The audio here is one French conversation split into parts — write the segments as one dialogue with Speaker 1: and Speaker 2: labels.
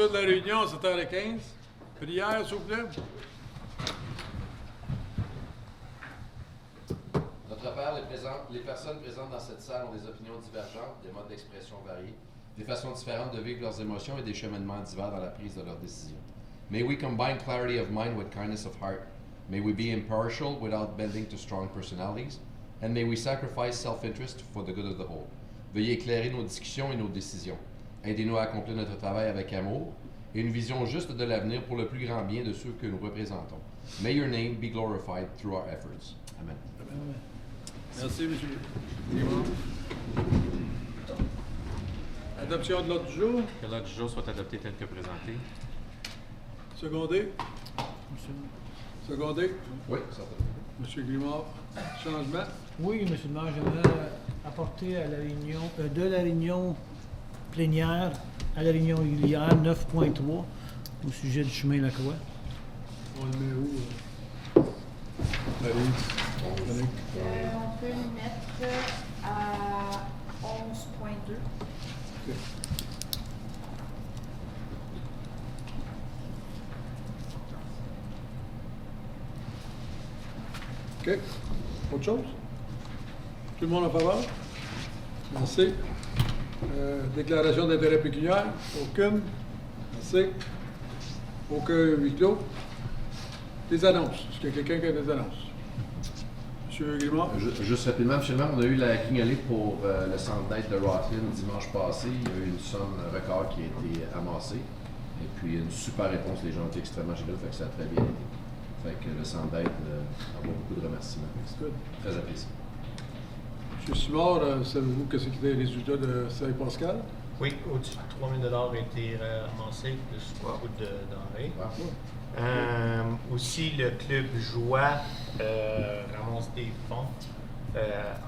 Speaker 1: Ouverture de la réunion à 7h15. Prière, s'il vous plaît.
Speaker 2: Notre Père, les personnes présentes dans cette salle ont des opinions divergentes, des modes d'expression variés, des façons différentes de vivre leurs émotions et des cheminements divers dans la prise de leurs décisions. May we combine clarity of mind with kindness of heart. May we be impartial without bending to strong personalities. And may we sacrifice self-interest for the good of the whole. Veuillez éclairer nos discussions et nos décisions. Aidez-nous à accomplir notre travail avec amour et une vision juste de l'avenir pour le plus grand bien de ceux que nous représentons. May your name be glorified through our efforts. Amen.
Speaker 1: Amen. Merci, M. Adoption de l'ordre du jour.
Speaker 3: Que l'ordre du jour soit adopté tel que présenté.
Speaker 1: Secondé. Secondé.
Speaker 2: Oui, certainement.
Speaker 1: M. Grimard. Changement.
Speaker 4: Oui, M. le maire, j'aimerais apporter à la réunion, de la réunion plénière à la réunion régulière 9.3 au sujet du chemin Lacroix.
Speaker 1: On le met où? Allez.
Speaker 5: On peut le mettre à 11.2.
Speaker 1: OK. Autre chose? Tout le monde en faveur? Merci. Déclaration d'intérêt pécuniaire? Aucune. Merci. Aucun huis clos. Des annonces. Est-ce qu'il y a quelqu'un qui a des annonces? M. Grimard?
Speaker 2: Juste rapidement, M. le maire, on a eu la quignolée pour le centre d'aide de Rockland dimanche passé. Il y a eu une somme record qui a été amassée. Et puis, une super réponse. Les gens ont été extrêmement généreux, fait que ça a très bien été. Fait que le centre d'aide envoie beaucoup de remerciements. Très apprécié.
Speaker 1: M. Simard, savez-vous que c'est les résultats de Saint-Pascal?
Speaker 6: Oui, au-dessus de 3 000 a été ramassé, plus beaucoup de denrées.
Speaker 2: Wow.
Speaker 6: Aussi, le club Joie ramasse des fonds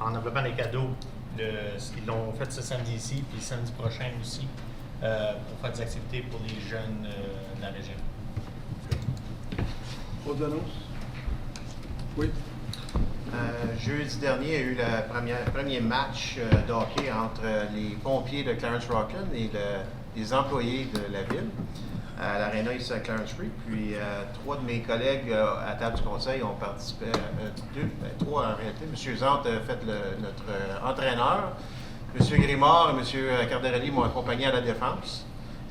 Speaker 6: en enveloppant des cadeaux. Ils l'ont fait ce samedi-ci, puis samedi prochain aussi, pour faire des activités pour les jeunes de la région.
Speaker 1: Autres annonces? Oui.
Speaker 7: Jeudi dernier, il y a eu le premier match de hockey entre les pompiers de Clarence Rockland et les employés de la ville à l'aréna ici à Clarence Street. Puis 3 de mes collègues à la table du conseil ont participé, 3 en réalité. M. Zante a fait notre entraîneur. M. Grimard et M. Cardarelli m'ont accompagné à la défense.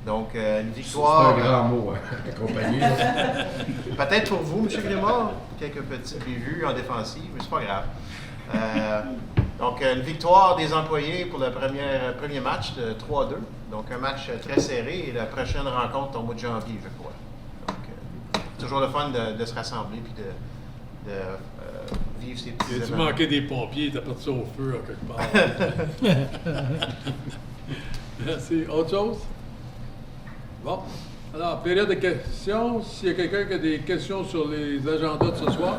Speaker 7: Donc, une victoire.
Speaker 2: C'est un grand mot, hein, accompagné.
Speaker 7: Peut-être pour vous, M. Grimard, quelques petites bévues en défensive, mais c'est pas grave. Donc, une victoire des employés pour le premier match de 3-2. Donc, un match très serré et la prochaine rencontre au mois de janvier, je crois. Donc, toujours le fun de se rassembler et de vivre ces petits
Speaker 1: Tu
Speaker 7: événements.
Speaker 1: manquais des pompiers, t'as parti ça au feu à quelque part. Merci. Autre chose? Bon. Alors, période de questions. S'il y a quelqu'un qui a des questions sur les agendas de ce soir,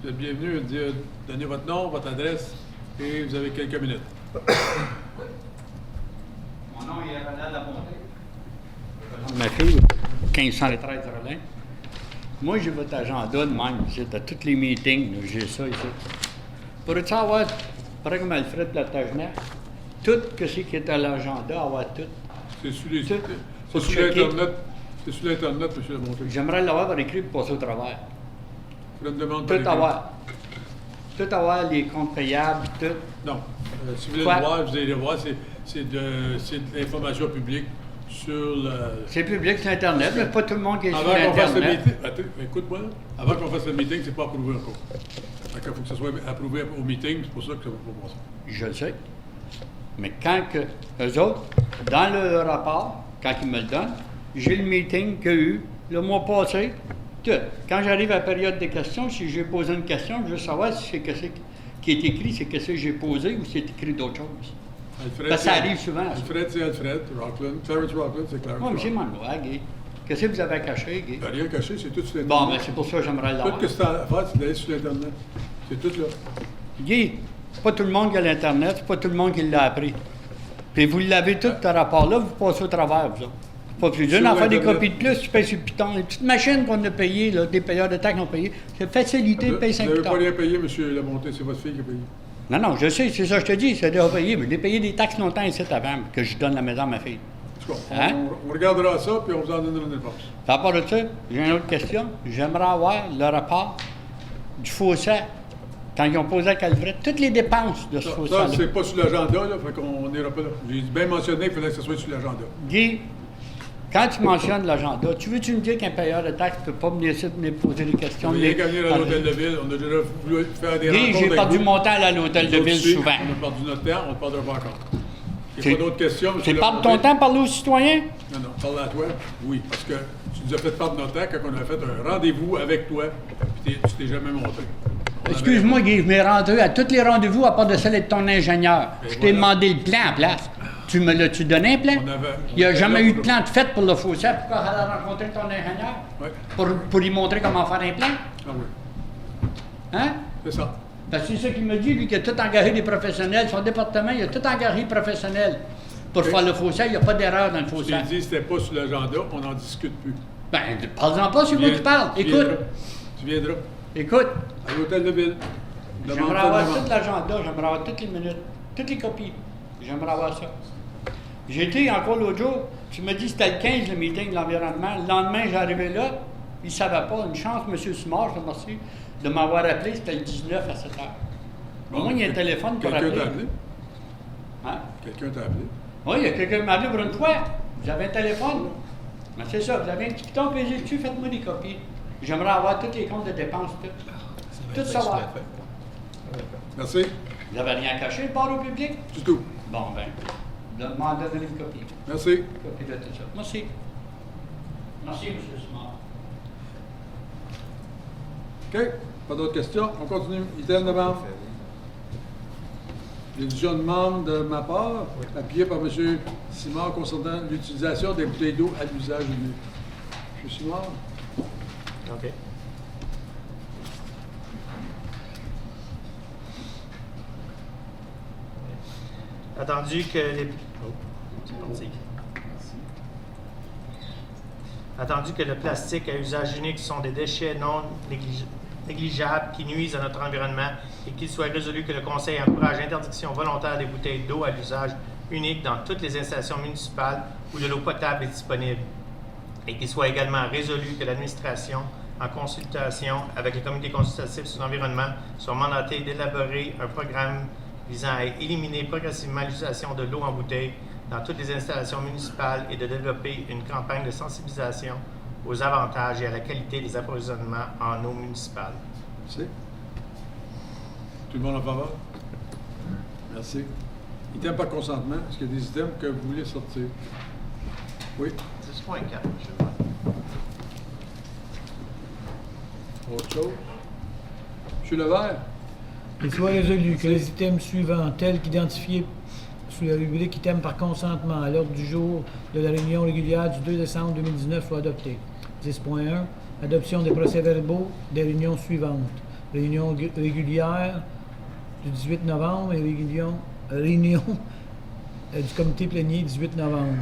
Speaker 1: vous êtes bienvenu à dire, donnez votre nom, votre adresse et vous avez quelques minutes.
Speaker 8: Mon nom est Ronald Lamonté. Ma fille, 1513 Rollin. Moi, j'ai votre agenda de même. J'ai tous les meetings, j'ai ça ici. Pourrais-tu avoir, par exemple, Alfred Platagenet, tout ce qui est à l'agenda, avoir tout.
Speaker 1: C'est sur les
Speaker 8: Tout.
Speaker 1: c'est sur l'Internet. C'est sur l'Internet, M. Lamonté.
Speaker 8: J'aimerais l'avoir par écrit pour passer au travers.
Speaker 1: Je une demande
Speaker 8: Tout avoir. Tout avoir, les comptes payables, tout.
Speaker 1: Non. Si vous voulez
Speaker 8: Quoi?
Speaker 1: le voir, vous allez le voir. C'est de l'information publique sur le...
Speaker 8: C'est public sur Internet, mais pas tout le monde qui est sur
Speaker 1: Avant qu'on fasse le
Speaker 8: Internet.
Speaker 1: meeting, attends, écoute-moi, avant qu'on fasse le meeting, c'est pas approuvé encore. Donc, il faut que ce soit approuvé au meeting, c'est pour ça que ça va pas passer.
Speaker 8: Je le sais. Mais quand que eux autres, dans le rapport, quand ils me le donnent, j'ai le meeting qu'il y a eu le mois passé, tout. Quand j'arrive à la période des questions, si j'ai posé une question, je veux savoir si c'est ce qui est écrit, c'est ce que j'ai posé ou c'est écrit d'autres choses.
Speaker 1: Alfred,
Speaker 8: Parce que ça arrive souvent. Ça.
Speaker 1: Alfred, c'est Alfred. Rockland. Clarence Rockland, c'est Clarence.
Speaker 8: Oui, mais c'est mon loi, Guy. Qu'est-ce que vous avez caché, Guy?
Speaker 1: Il n'y a rien caché, c'est tout sur l'Internet.
Speaker 8: Bon, mais c'est pour ça que j'aimerais l'avoir.
Speaker 1: Tout ce que c'est à faire, c'est d'aller sur l'Internet. C'est tout là.
Speaker 8: Guy, c'est pas tout le monde qui a l'Internet, c'est pas tout le monde qui l'a appris. Puis vous l'avez tout, ce rapport-là, vous passez au travers, vous autres. Pas plus d'une, en faire des copies de plus, tu payes sur le piton. Les petites machines qu'on a payées, là, des payeurs de taxes ont payé, c'est facilité, paye 5
Speaker 1: Vous n'avez
Speaker 8: pitons.
Speaker 1: pas rien payé, M. Lamonté, c'est votre fille qui a payé.
Speaker 8: Non, non, je sais, c'est ça que je te dis, c'est déjà payé, mais j'ai payé des taxes longtemps ici avant, que je donne la maison à ma fille.
Speaker 1: tout cas,
Speaker 8: Hein?
Speaker 1: on regardera ça, puis on vous en donnera une réponse.
Speaker 8: À part de ça, j'ai une autre question. J'aimerais avoir le rapport du fossé. Quand ils ont posé à Calvret, toutes les dépenses de ce
Speaker 1: Ça,
Speaker 8: fossé-là.
Speaker 1: c'est pas sur l'agenda, là, fait qu'on n'ira pas là. J'ai bien mentionné qu'il fallait que ce soit sur l'agenda.
Speaker 8: Guy, quand tu mentionnes l'agenda, tu veux-tu me dire qu'un payeur de taxes ne peut pas venir ici venir poser des questions?
Speaker 1: On a rien gagné à l'hôtel de ville, on a déjà voulu faire des
Speaker 8: Guy,
Speaker 1: rencontres
Speaker 8: j'ai
Speaker 1: avec
Speaker 8: perdu
Speaker 1: vous.
Speaker 8: mon temps à aller à l'hôtel de
Speaker 1: Nous
Speaker 8: ville
Speaker 1: aussi,
Speaker 8: souvent.
Speaker 1: On a perdu notre temps, on ne perdra pas encore. Il
Speaker 8: C'est-
Speaker 1: n'y a pas d'autres questions,
Speaker 8: Tu
Speaker 1: M.
Speaker 8: parles ton temps parler aux citoyens?
Speaker 1: Non, non, parle à toi, oui, parce que tu nous as fait perdre notre temps quand on a fait un rendez-vous avec toi, puis tu t'es jamais montré. On avait-
Speaker 8: Excuse-moi, Guy, je m'ai rendu à tous les rendez-vous à part de celle de ton ingénieur.
Speaker 1: Et
Speaker 8: Je t'ai
Speaker 1: voilà.
Speaker 8: demandé le plan en place. Tu me l'as-tu donné, un plan?
Speaker 1: On avait-
Speaker 8: Il n'y a
Speaker 1: on
Speaker 8: jamais
Speaker 1: avait-
Speaker 8: eu de plan de fait pour le fossé. Pourquoi aller rencontrer ton ingénieur?
Speaker 1: Oui,
Speaker 8: Pour lui montrer comment faire un plan?
Speaker 1: ah oui,
Speaker 8: Hein?
Speaker 1: c'est ça.
Speaker 8: Parce que c'est ça qu'il me dit, lui, qu'il a tout engagé des professionnels. Son département, il a tout engagé des professionnels. Pour faire le fossé, il n'y a pas d'erreur dans le
Speaker 1: Je
Speaker 8: fossé.
Speaker 1: t'ai dit que c'était pas sur l'agenda, on n'en discute plus.
Speaker 8: Ben, parle-en pas, c'est moi qui parle.
Speaker 1: Tu
Speaker 8: Écoute,
Speaker 1: viendras. Tu viendras
Speaker 8: écoute.
Speaker 1: à l'hôtel de ville. Demande
Speaker 8: J'aimerais
Speaker 1: ta
Speaker 8: avoir
Speaker 1: demande.
Speaker 8: tout l'agenda, j'aimerais avoir toutes les minutes, toutes les copies. J'aimerais avoir ça. J'ai été encore l'autre jour, tu me dis que c'était le 15 le meeting de l'environnement. Le lendemain, j'arrivais là, il ne savait pas. Une chance, M. Simard, je te remercie, de m'avoir appelé, c'était le 19 à 7 h. Au moins, il y a un téléphone pour
Speaker 1: Quelqu'un
Speaker 8: appeler.
Speaker 1: t'a appelé?
Speaker 8: Hein?
Speaker 1: Quelqu'un t'a appelé?
Speaker 8: Oui, il y a quelqu'un qui m'a appelé pour une fois. Vous avez un téléphone? Mais c'est ça, vous avez un petit piton pesé dessus, faites-moi des copies. J'aimerais avoir tous les comptes de dépenses, tout savoir.
Speaker 1: Merci.
Speaker 8: Vous n'avez rien caché, le bar au public?
Speaker 1: Du tout.
Speaker 8: Bon, ben, m'en donner une copie.
Speaker 1: Merci.
Speaker 8: Copie de tout ça. Merci. Merci, M. Simard.
Speaker 1: OK. Pas d'autres questions? On continue. Item de membre. L'édition de membre de ma part, appuyée par M. Simard concernant l'utilisation des bouteilles d'eau à l'usage unique. M. Simard?
Speaker 6: OK. Attendu que les... Oh, c'est parti. Attendu que le plastique à usage unique sont des déchets non négligeables qui nuisent à notre environnement et qu'il soit résolu que le Conseil encourage l'interdiction volontaire des bouteilles d'eau à l'usage unique dans toutes les installations municipales où de l'eau potable est disponible et qu'il soit également résolu que l'administration, en consultation avec le comité consultatif sur l'environnement, soit mandatée d'élaborer un programme visant à éliminer progressivement l'utilisation de l'eau en bouteille dans toutes les installations municipales et de développer une campagne de sensibilisation aux avantages et à la qualité des approvisionnements en eau municipale.
Speaker 1: Merci. Tout le monde en faveur? Merci. Item par consentement. Est-ce qu'il y a des items que vous voulez sortir? Oui.
Speaker 7: 10.4, M. le maire.
Speaker 1: Autre chose? M. Levert?
Speaker 4: Il soit résolu que les items suivants, tels qu'identifiés sous la rubrique items par consentement à l'ordre du jour de la réunion régulière du 2 décembre 2019 soient adoptés. 10.1. Adoption des procès-verbaux des réunions suivantes. Réunion régulière du 18 novembre et réunion du comité plénier 18 novembre.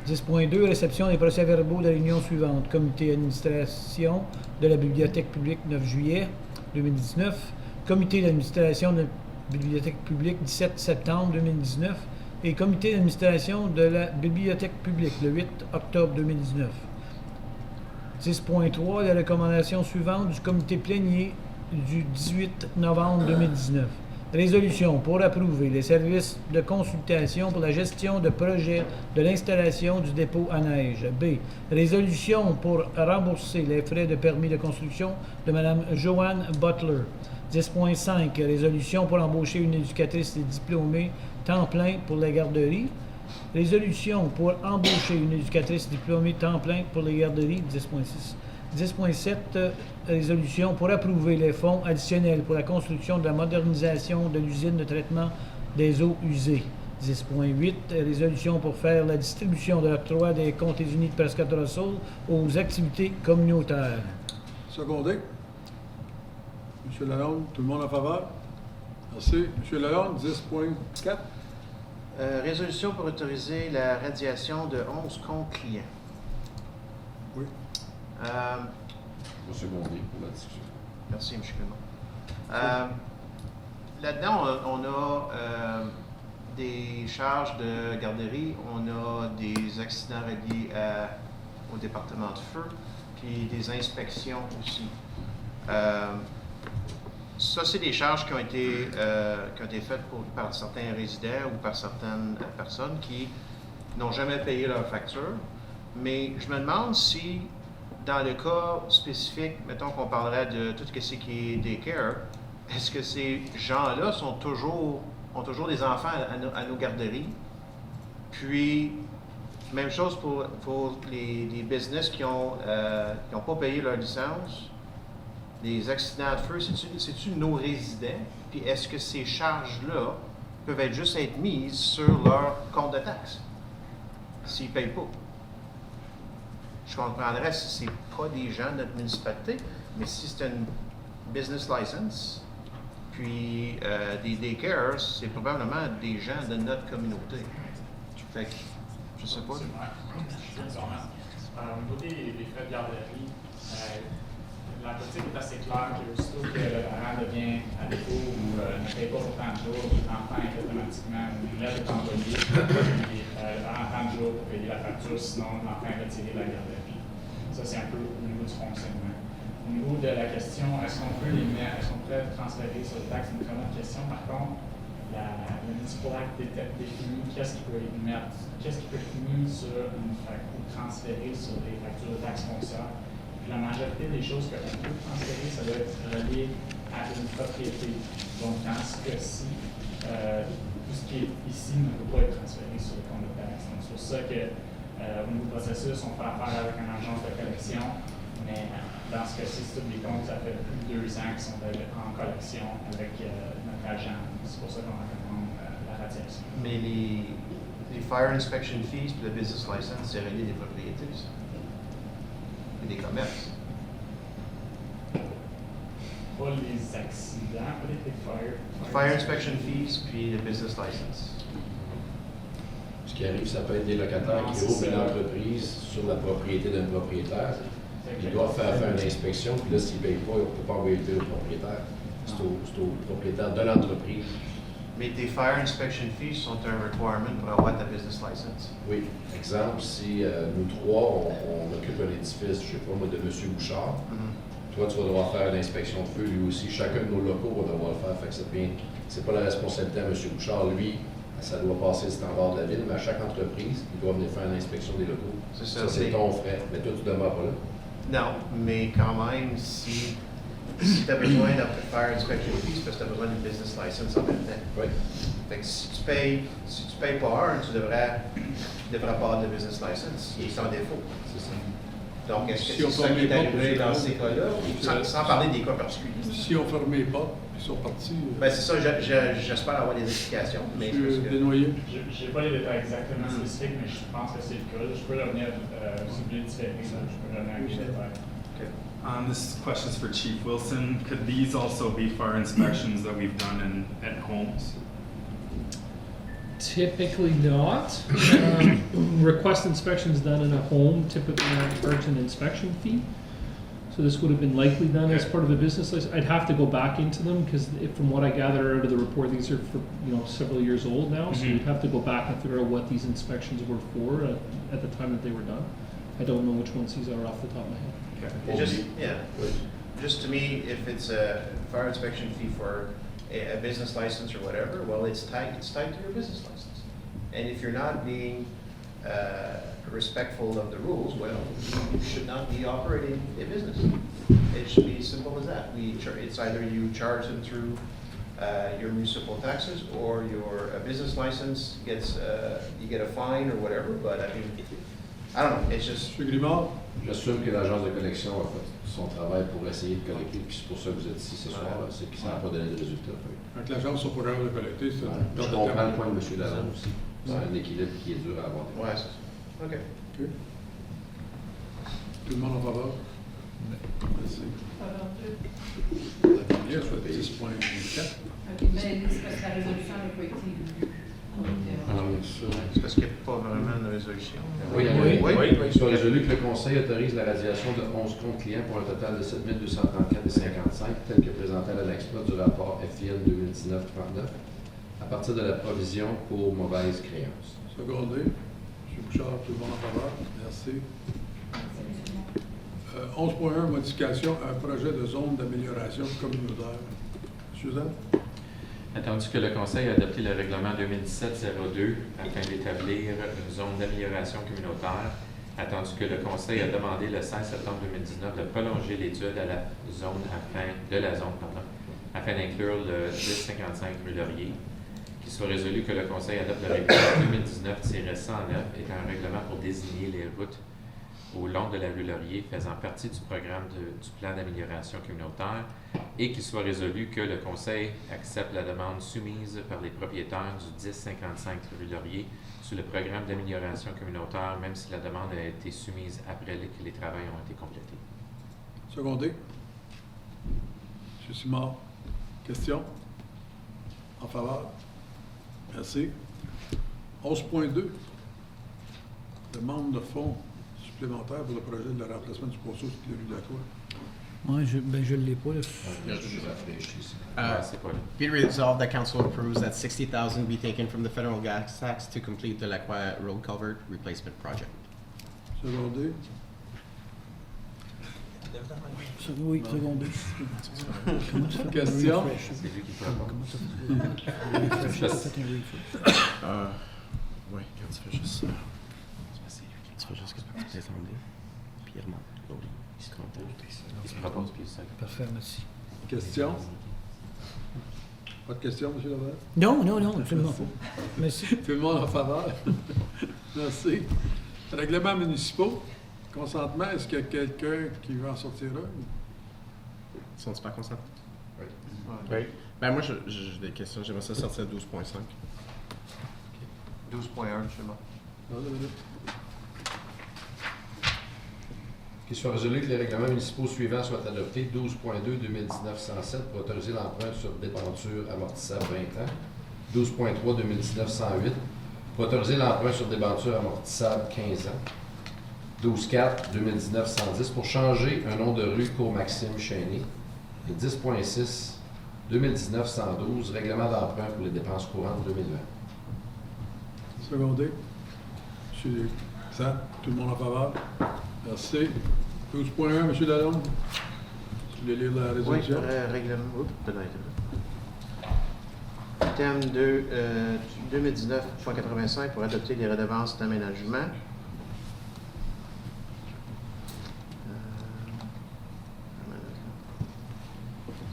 Speaker 4: 10.2. Réception des procès-verbaux des réunions suivantes. Comité d'administration de la Bibliothèque publique 9 juillet 2019. Comité d'administration de la Bibliothèque publique 17 septembre 2019 et comité d'administration de la Bibliothèque publique le 8 octobre 2019. 10.3. Les recommandations suivantes du comité plénier du 18 novembre 2019. Résolution pour approuver les services de consultation pour la gestion de projets de l'installation du dépôt à neige. B. Résolution pour rembourser les frais de permis de construction de Mme Joanne Butler. 10.5. Résolution pour embaucher une éducatrice et diplômée temps plein pour les garderies. Résolution pour embaucher une éducatrice diplômée temps plein pour les garderies. 10.6. 10.7. Résolution pour approuver les fonds additionnels pour la construction de la modernisation de l'usine de traitement des eaux usées. 10.8. Résolution pour faire la distribution de l'octroi des comtés unis de Prescott-Russell aux activités communautaires.
Speaker 1: Secondé. M. Lalonde, tout le monde en faveur? Merci. M. Lalonde, 10.4.
Speaker 7: Résolution pour autoriser la radiation de 11 comptes clients.
Speaker 1: Oui.
Speaker 2: Monsieur Bondier pour la discussion.
Speaker 7: Merci, M. Clément. Là-dedans, on a des charges de garderie, on a des accidents reliés au département de feu, puis des inspections aussi. Ça, c'est des charges qui ont été faites par certains résidents ou par certaines personnes qui n'ont jamais payé leur facture. Mais je me demande si, dans le cas spécifique, mettons qu'on parlerait de tout ce qui est daycare, est-ce que ces gens-là ont toujours des enfants à nos garderies? Puis, même chose pour les business qui n'ont pas payé leur licence. Les accidents de feu, c'est-tu nos résidents? Puis est-ce que ces charges-là peuvent juste être mises sur leur compte de taxes s'ils ne payent pas? Je comprendrais si ce n'est pas des gens de notre municipalité, mais si c'est une business license, puis des daycares, c'est probablement des gens de notre communauté. Fait que, je sais pas.
Speaker 9: Au niveau des frais de garderie, la politique est assez claire que aussitôt que le parent devient à défaut ou ne paye pas pour 30 jours, l'enfant est automatiquement une lettre est envoyée, le parent a 30 jours pour payer la facture, sinon l'enfant est retiré de la garderie. Ça, c'est un peu au niveau du fonctionnement. Au niveau de la question, est-ce qu'on peut transférer sur les taxes, c'est une très bonne question. Par contre, le municipal act définit qu'est-ce qui peut être mis sur une facture, transféré sur les factures de taxes foncières. La majorité des choses qu'on peut transférer, ça doit être relié à une propriété. Donc, dans ce cas-ci, tout ce qui est ici ne peut pas être transféré sur le compte de taxes. Donc, c'est pour ça qu'au niveau du processus, on fait affaire avec une agence de collection, mais dans ce cas-ci, c'est tous les comptes, ça fait plus de 2 ans qu'ils sont en collection avec notre agent. C'est pour ça qu'on recommande la radiation.
Speaker 7: Mais les fire inspection fees et le business license, c'est relié des propriétés, ça. Des commerces.
Speaker 9: Pas les accidents, pas les
Speaker 7: Fire inspection fees puis le business license.
Speaker 2: Ce qui arrive, ça peut être des locataires qui ouvrent une entreprise sur la propriété d'un propriétaire. Ils doivent faire une inspection, puis là, s'ils ne payent pas, on ne peut pas envoyer le bill au propriétaire. C'est au propriétaire de l'entreprise.
Speaker 7: Mais tes fire inspection fees sont un requirement pour avoir ta business license.
Speaker 2: Oui. Exemple, si nous trois, on occupe un édifice, je ne sais pas moi, de M. Bouchard, toi, tu vas devoir faire une inspection de feu, lui aussi. Chacun de nos locaux va devoir le faire. Fait que c'est pas la responsabilité à M. Bouchard. Lui, ça doit passer le standard de la ville, mais à chaque entreprise, il doit venir faire une inspection des locaux. Ça, c'est ton frais. Mais toi, tu ne demeures pas là.
Speaker 7: Non, mais quand même, si tu as besoin de faire inspection fees, parce que tu as besoin d'une business license en même temps.
Speaker 2: Oui.
Speaker 7: Fait que si tu payes pas un, tu devrais pas avoir de business license. Il est en défaut.
Speaker 2: C'est ça.
Speaker 7: Donc, est-ce
Speaker 1: Si
Speaker 7: que
Speaker 1: on
Speaker 7: c'est ça qui
Speaker 1: ferme
Speaker 7: est
Speaker 1: les portes,
Speaker 7: arrivé
Speaker 1: c'est
Speaker 7: dans
Speaker 1: bon.
Speaker 7: ces cas-là, sans parler des cas particuliers?
Speaker 1: Si on fermait les portes, ils sont partis.
Speaker 7: Ben c'est ça, j'espère avoir des explications. Mais
Speaker 1: Je
Speaker 7: parce
Speaker 1: suis
Speaker 7: que-
Speaker 1: dénoyé.
Speaker 9: Je n'ai pas les détails exactement spécifiques, mais je pense que c'est le cas. Je peux revenir, si vous voulez différer, je peux revenir avec les détails.
Speaker 10: This question's for Chief Wilson. Could these also be fire inspections that we've done at homes?
Speaker 11: Typically not. Request inspections done in a home typically aren't charged an inspection fee. So this would have been likely done as part of a business license. I'd have to go back into them because from what I gather out of the report, these are for several years old now. So you'd have to go back and figure out what these inspections were for at the time that they were done. I don't know which ones these are off the top of my head.
Speaker 7: Just to me, if it's a fire inspection fee for a business license or whatever, well, it's tied to your business license. And if you're not being respectful of the rules, well, you should not be operating a business. It should be as simple as that. It's either you charge them through your municipal taxes or your business license gets you get a fine or whatever. But I mean, I don't know. It's just.
Speaker 1: M. Grimard?
Speaker 2: J'assume que l'agence de collection a fait son travail pour essayer de collecter, puis c'est pour ça que vous êtes ici ce soir, c'est que ça n'a pas donné de résultat.
Speaker 1: Donc l'agence sont pas capables de collecter, c'est
Speaker 2: Je comprends le point de M. Lalonde aussi. C'est un équilibre qui est dur à avoir.
Speaker 7: Ouais, c'est ça. OK.
Speaker 1: Tout le monde en faveur? Merci.
Speaker 5: Alors,
Speaker 1: La dernière, je vais 10.4.
Speaker 5: mais c'est parce que la résolution n'a pas été lue.
Speaker 7: C'est parce qu'il n'y a pas vraiment de résolution.
Speaker 2: Il soit résolu que le Conseil autorise la radiation de 11 comptes clients pour un total de 7 234,55 tel que présenté à l'annexe 1 du rapport FIN 2019-39. À partir de la provision pour mauvaise créance.
Speaker 1: Secondé. M. Bouchard, tout le monde en faveur? Merci. 11.1, modification à un projet de zone d'amélioration communautaire. Suzanne?
Speaker 3: Attendu que le Conseil a adopté le règlement 2017-02 afin d'établir une zone d'amélioration communautaire, attendu que le Conseil a demandé le 16 septembre 2019 de prolonger l'étude à la zone afin d'inclure le 1055 rue Laurier, qu'il soit résolu que le Conseil adopte le règlement 2019-109 étant un règlement pour désigner les routes au long de la rue Laurier faisant partie du programme du plan d'amélioration communautaire et qu'il soit résolu que le Conseil accepte la demande soumise par les propriétaires du 1055 rue Laurier sous le programme d'amélioration communautaire, même si la demande a été soumise après que les travaux ont été complétés.
Speaker 1: Secondé. M. Simard. Question? En faveur? Merci. 11.2. Demande de fonds supplémentaires pour le projet de le remplacement du poteau sur la rue de la Croix.
Speaker 4: Moi, je l'ai pas, là.
Speaker 3: C'est pas là.
Speaker 12: Be it resolved that council approves that $60,000 be taken from the federal gas tax to complete the Lacroix Road Culvert Replacement Project.
Speaker 1: Secondé.
Speaker 4: Oui, secondé.
Speaker 1: Question?
Speaker 3: C'est lui qui peut répondre.
Speaker 4: Comment t'as fait un refresh?
Speaker 12: Oui, quand tu fais juste ça. Tu fais juste que tu descendes, puis il remonte. Il se compte.
Speaker 3: Il se propose, puis il se
Speaker 4: Parfait, merci.
Speaker 1: Question? Pas de question, M. Laval?
Speaker 4: Non, absolument pas. Merci.
Speaker 1: Tout le monde en faveur? Merci. Règlements municipaux. Consentement, est-ce qu'il y a quelqu'un qui veut en sortir un?
Speaker 12: Sont-ils pas consentants?
Speaker 2: Oui.
Speaker 6: Oui.
Speaker 12: Ben moi, j'ai des questions. J'aimerais ça sortir à 12.5.
Speaker 7: 12.1, justement.
Speaker 1: Non, non, non.
Speaker 2: Qu'il soit résolu que les règlements municipaux suivants soient adoptés. 12.2 2019-107 pour autoriser l'emprunt sur débenture amortissable 20 ans. 12.3 2019-108 pour autoriser l'emprunt sur débenture amortissable 15 ans. 12.4 2019-110 pour changer un nom de rue Cour-Maxime Chénier. Et 10.6 2019-112 règlement d'emprunt pour les dépenses courantes 2020.
Speaker 1: Secondé. M. Satt, tout le monde en faveur? Merci. 12.1, M. Lalonde. Si vous voulez lire la
Speaker 7: Oui,
Speaker 1: résolution.
Speaker 7: règlement. Oups, peut-être. Thème 2019.85 pour adopter les redevances d'aménagement.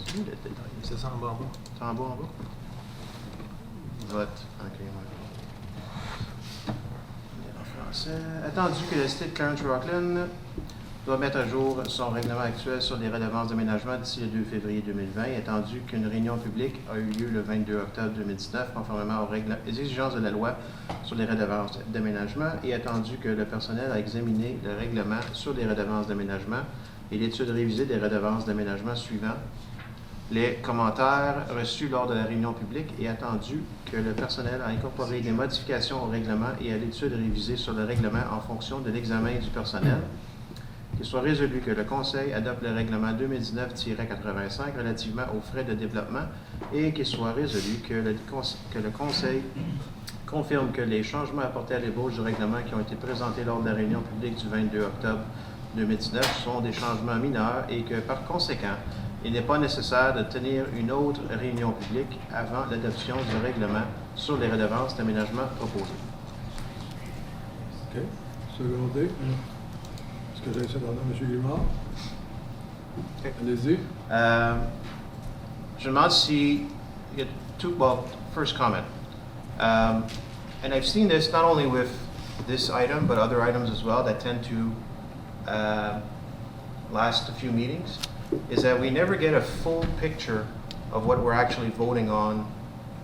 Speaker 7: C'est où le détail?
Speaker 6: C'est ça en bas en bas.
Speaker 7: C'est en bas, en bas? Vote. OK, ouais. En français. Attendu que la cité de Clarence Rockland doit mettre à jour son règlement actuel sur les redevances d'aménagement d'ici le 2 février 2020, attendu qu'une réunion publique a eu lieu le 22 octobre 2019, conformément aux exigences de la loi sur les redevances d'aménagement, et attendu que le personnel a examiné le règlement sur les redevances d'aménagement et l'étude révisée des redevances d'aménagement suivant les commentaires reçus lors de la réunion publique et attendu que le personnel a incorporé des modifications au règlement et à l'étude révisée sur le règlement en fonction de l'examen du personnel. Qu'il soit résolu que le Conseil adopte le règlement 2019-85 relativement aux frais de développement et qu'il soit résolu que le Conseil confirme que les changements apportés à l'ébauche du règlement qui ont été présentés lors de la réunion publique du 22 octobre 2019 sont des changements mineurs et que, par conséquent, il n'est pas nécessaire de tenir une autre réunion publique avant l'adoption du règlement sur les redevances d'aménagement proposées.
Speaker 1: OK. Secondé. Est-ce que j'ai ça dans M. Guimard?
Speaker 7: OK.
Speaker 1: Allez-y.
Speaker 7: Je me demande si il y a first comment. And I've seen this not only with this item, but other items as well that tend to last a few meetings, is that we never get a full picture of what we're actually voting on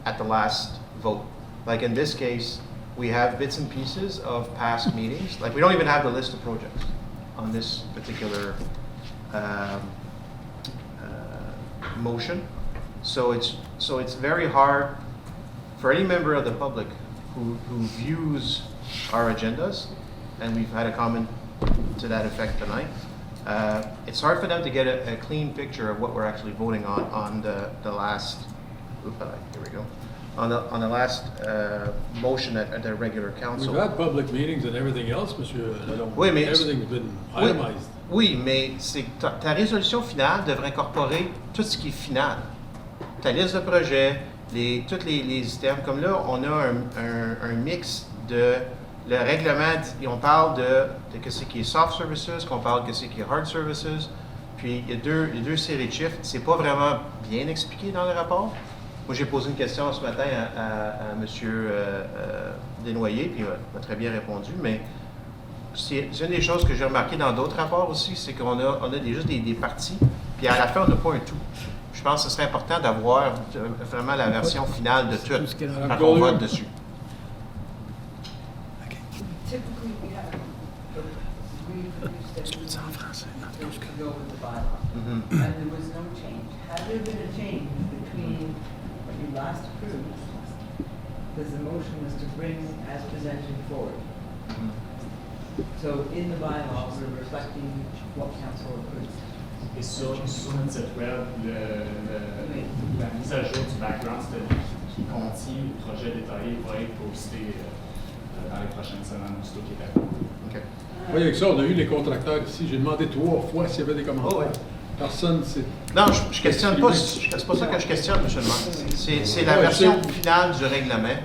Speaker 7: at the last vote. Like in this case, we have bits and pieces of past meetings. Like we don't even have the list of projects on this particular motion. So it's very hard for any member of the public who views our agendas, and we've had a comment to that effect tonight. It's hard for them to get a clean picture of what we're actually voting on the last. Here we go. on the last motion at the regular council.
Speaker 1: We've had public meetings and everything else, Monsieur Lalonde.
Speaker 7: Oui, mais-
Speaker 1: Everything's been
Speaker 7: Oui,
Speaker 1: itemized.
Speaker 7: oui, mais ta résolution finale devrait incorporer tout ce qui est final. Ta liste de projets, tous les items. Comme là, on a un mix de le règlement, et on parle de ce qui est soft services, qu'on parle de ce qui est hard services. Puis il y a deux séries de chiffres. C'est pas vraiment bien expliqué dans le rapport. Moi, j'ai posé une question ce matin à M. Desnoyers, puis il m'a très bien répondu, mais c'est une des choses que j'ai remarqué dans d'autres rapports aussi, c'est qu'on a juste des parties, puis à la fin, on n'a pas un tout. Je pense que ce serait important d'avoir vraiment la version finale de tout, quand on vote dessus.
Speaker 13: Typically, we have, we produced that we need to go with the bylaw, and there was no change. Had there been a change between what you last approved, because the motion was to bring as presented forward. So in the bylaw, we're reflecting what council approved.
Speaker 9: Et sur notre site web, la mise à jour du background study qui contient le projet détaillé va être posté dans les prochaines semaines, aussitôt qu'il est accompli.
Speaker 1: Oui, avec ça, on a eu les contracteurs ici. J'ai demandé 3 fois s'il y avait des commentaires.
Speaker 7: Oh, ouais.
Speaker 1: Personne s'est...
Speaker 7: Non, je questionne pas. C'est pas ça que je questionne, M. le maire. C'est la version finale du règlement.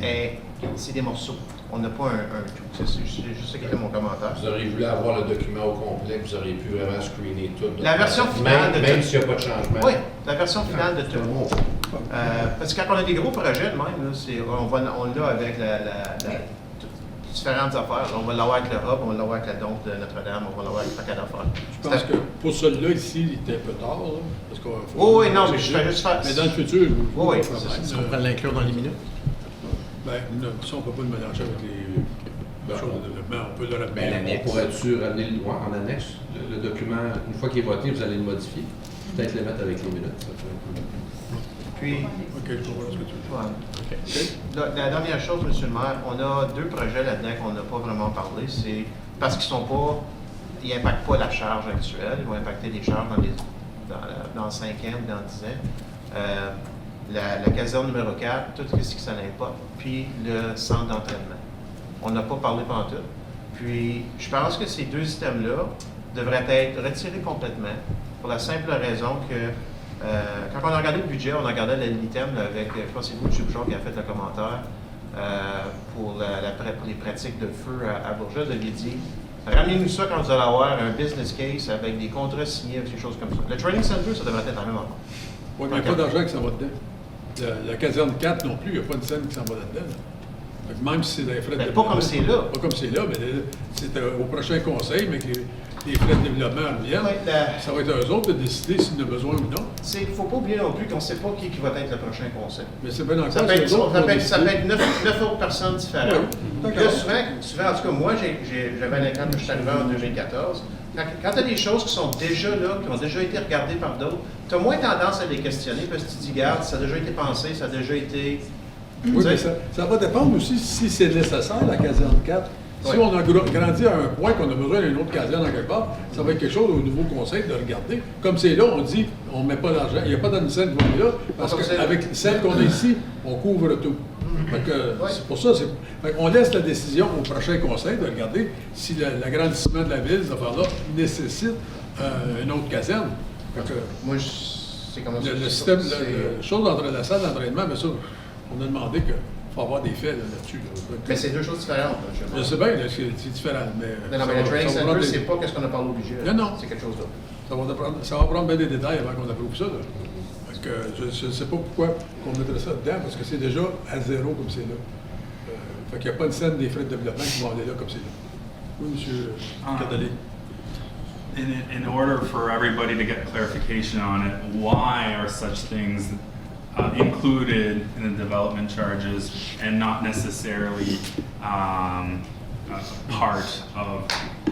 Speaker 7: Et c'est des morceaux. On n'a pas un tout. C'est juste ça qui était mon commentaire.
Speaker 2: Vous auriez voulu avoir le document au complet, vous auriez pu vraiment screener tout.
Speaker 7: La version finale de
Speaker 2: même
Speaker 7: tout.
Speaker 2: s'il n'y a pas de changement.
Speaker 7: Oui, la version finale de tout. Parce que quand on a des gros projets de même, là, on l'a avec différentes affaires. On va l'avoir avec le hub, on va l'avoir avec la dompe de Notre-Dame, on va l'avoir avec le paquet d'affaires.
Speaker 1: Je pense que pour celui-là ici, il était un peu tard. Là, parce qu'on
Speaker 7: oui, non, mais je fais juste faire.
Speaker 1: Mais dans le futur,
Speaker 7: oui,
Speaker 12: Est-ce qu'on pourrait l'inclure dans les minutes?
Speaker 1: Ben, non, ça, on ne peut pas le mélanger avec les choses de développement. On peut le ramener.
Speaker 2: On pourrait-tu ramener le droit en annexe? Le document, une fois qu'il est voté, vous allez le modifier. Peut-être le mettre avec les minutes. Ça fait un peu...
Speaker 7: Puis,
Speaker 1: OK, je comprends ce que tu veux dire.
Speaker 7: ouais. La dernière chose, M. le maire, on a 2 projets là-dedans qu'on n'a pas vraiment parlé. C'est parce qu'ils sont pas, ils n'impactent pas la charge actuelle, ils vont impacter les charges dans 5 ans ou dans 10 ans. La caserne numéro 4, tout ce qui s'en importe, puis le centre d'entraînement. On n'a pas parlé pendant tout. Puis, je pense que ces 2 items-là devraient être retirés complètement pour la simple raison que quand on a regardé le budget, on a regardé l'item avec, je pense que c'est vous, M. Bouchard, qui a fait le commentaire pour les pratiques de feu à Bourges. Vous aviez dit, ramenez-nous ça quand vous allez avoir un business case avec des contrats signés, avec des choses comme ça. Le training center, ça devrait être la même affaire.
Speaker 1: Oui, mais il n'y a pas d'argent qui s'en va dedans. La caserne 4 non plus, il n'y a pas de scène qui s'en va là-dedans. Là. Même si c'est des frais de développement.
Speaker 7: Pas comme c'est là.
Speaker 1: Pas comme c'est là, mais c'est au prochain conseil, mais que les frais de développement reviennent.
Speaker 7: Oui,
Speaker 1: ça va être eux autres de décider s'il y en a besoin ou non.
Speaker 7: Il ne faut pas oublier non plus qu'on ne sait pas qui va être le prochain conseil.
Speaker 1: Mais c'est bien encore
Speaker 7: ça peut être 9 autres personnes différentes.
Speaker 1: Oui,
Speaker 7: là, souvent, en tout cas, moi, j'avais l'écran que je suis arrivé en 2014. Quand tu as des choses qui sont déjà là, qui ont déjà été regardées par d'autres, tu as moins tendance à les questionner parce que tu te dis, regarde, ça a déjà été pensé, ça a déjà été...
Speaker 1: Oui, mais ça va dépendre aussi si c'est nécessaire, la caserne 4. Si on a grandi à un point qu'on a besoin d'une autre caserne en quelque part, ça va être quelque chose au nouveau conseil de regarder. Comme c'est là, on dit, on ne met pas d'argent, il n'y a pas d'admission qui va là, parce qu'avec celle qu'on a ici, on couvre tout. C'est pour ça, on laisse la décision au prochain conseil de regarder si l'agrandissement de la ville, cette affaire-là, nécessite une autre caserne.
Speaker 7: Moi, c'est comme ça.
Speaker 1: Le système, la chose entre la salle d'entraînement, mais ça, on a demandé qu'il faut avoir des faits là-dessus.
Speaker 7: Mais c'est 2 choses différentes.
Speaker 1: Je sais bien, c'est différent. Mais
Speaker 7: non, mais le training center, c'est pas ce qu'on a parlé au budget.
Speaker 1: Non.
Speaker 7: C'est quelque chose d'autre.
Speaker 1: Ça va prendre bien des détails avant qu'on approuve ça. Là. Parce que je ne sais pas pourquoi on mettrait ça dedans, parce que c'est déjà à 0 comme c'est là. Fait qu'il n'y a pas une scène des frais de développement qui vont aller là comme c'est là. Oui, M. Cadalé.
Speaker 10: In order for everybody to get clarification on it, why are such things included in the development charges and not necessarily part of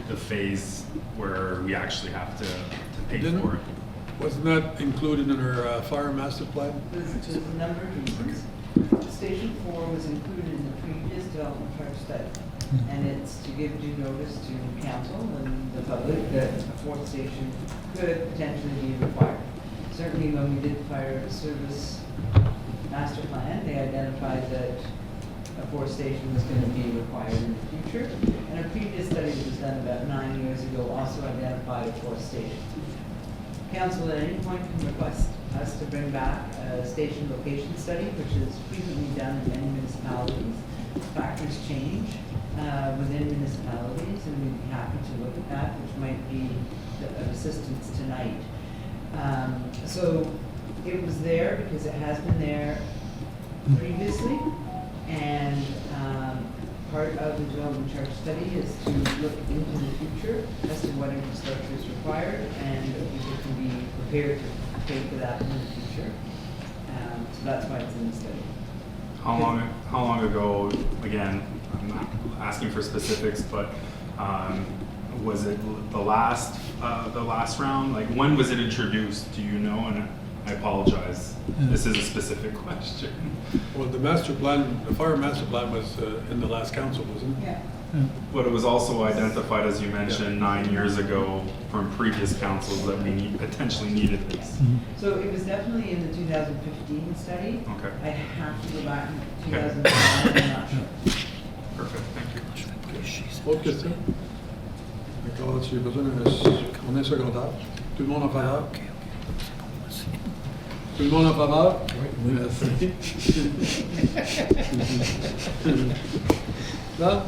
Speaker 10: the phase where we actually have to pay for it?
Speaker 1: Wasn't that included in our fire master plan?
Speaker 13: There's a number of reasons. Station 4 was included in the previous development charge study, and it's to give due notice to council and the public that a 4th station could potentially be required. Certainly when we did fire service master plan, they identified that afforestation was going to be required in the future. And a previous study that was done about 9 years ago also identified afforestation. Council at any point can request us to bring back a station location study, which is frequently done in many municipalities. Factors change within municipalities, and we'd be happy to look at that, which might be of assistance tonight. So it was there because it has been there previously, and part of the development charge study is to look into the future as to what infrastructure is required, and people can be prepared to pay for that in the future. So that's why it's in the study.
Speaker 10: How long ago, again, I'm not asking for specifics, but was it the last round? Like, when was it introduced? Do you know? And I apologize. This is a specific question.
Speaker 1: Well, the master plan, the fire master plan was in the last council, wasn't it?
Speaker 13: Yeah.
Speaker 10: But it was also identified, as you mentioned, 9 years ago from previous councils that we potentially needed this.
Speaker 13: So it was definitely in the 2015 study.
Speaker 10: Okay.
Speaker 13: I have to go back in 2005, I'm not sure.
Speaker 10: Perfect, thank you.
Speaker 1: Autre question? D'accord, j'ai besoin d'un secondaire. Tout le monde en faveur? Tout le monde en faveur? Oui. Merci. Là,